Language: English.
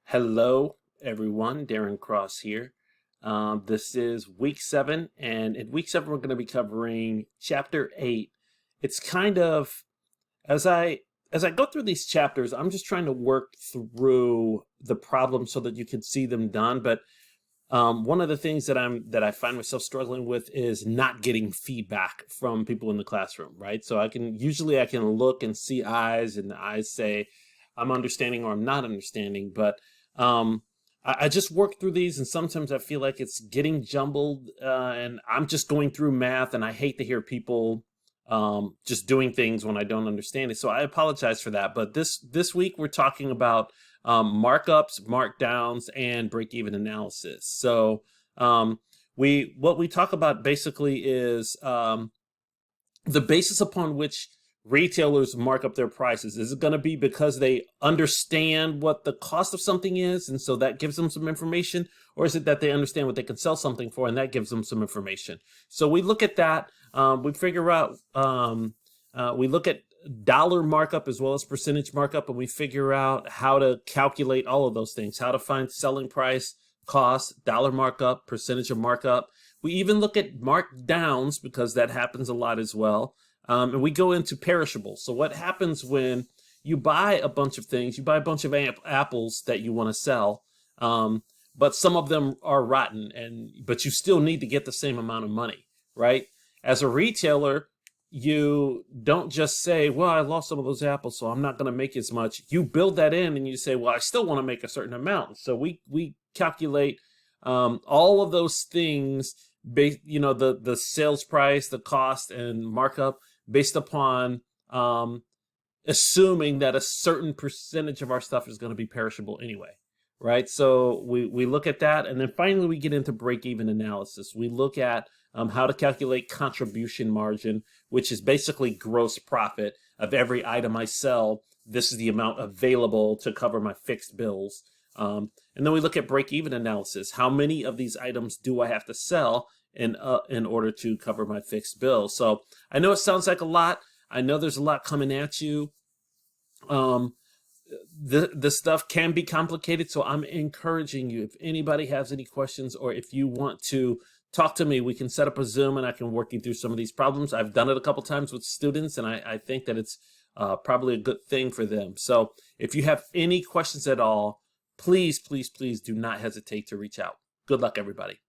Hello, everyone. Darren Cross here. This is week 7, and in week 7, we're going to be covering chapter 8. It's kind of as I go through these chapters, I'm just trying to work through the problems so that you can see them done. But one of the things that I find myself struggling with is not getting feedback from people in the classroom, right? So I can look and see eyes, and the eyes say I'm understanding or I'm not understanding, but I just work through these, and sometimes I feel like it's getting jumbled, and I'm just going through math, and I hate to hear people just doing things when I don't understand it. So I apologize for that. But this week we're talking about markups, markdowns, and break-even analysis. So what we talk about basically is the basis upon which retailers mark up their prices. Is it going to be because they understand what the cost of something is, and so that gives them some information? Or is it that they understand what they can sell something for, and that gives them some information? So we look at that. We figure out, we look at dollar markup as well as percentage markup, and we figure out how to calculate all of those things, how to find selling price, cost, dollar markup, percentage of markup. We even look at markdowns because that happens a lot as well. And we go into perishables. So what happens when you buy a bunch of things, you buy a bunch of apples that you want to sell, but some of them are rotten, but you still need to get the same amount of money, right? As a retailer, you don't just say, well, I lost some of those apples, so I'm not going to make as much. You build that in and you say, well, I still want to make a certain amount. So we calculate all of those things, the sales price, the cost, and markup based upon assuming that a certain percentage of our stuff is going to be perishable anyway, right? So we look at that, and then finally we get into break-even analysis. We look at how to calculate contribution margin, which is basically gross profit of every item I sell. This is the amount available to cover my fixed bills. And then we look at break-even analysis. How many of these items do I have to sell in order to cover my fixed bill? So I know it sounds like a lot. I know there's a lot coming at you. This stuff can be complicated, so I'm encouraging you, if anybody has any questions or if you want to talk to me, we can set up a Zoom and I can work you through some of these problems. I've done it a couple times with students, and I think that it's probably a good thing for them. So if you have any questions at all, please, please, please do not hesitate to reach out. Good luck, everybody.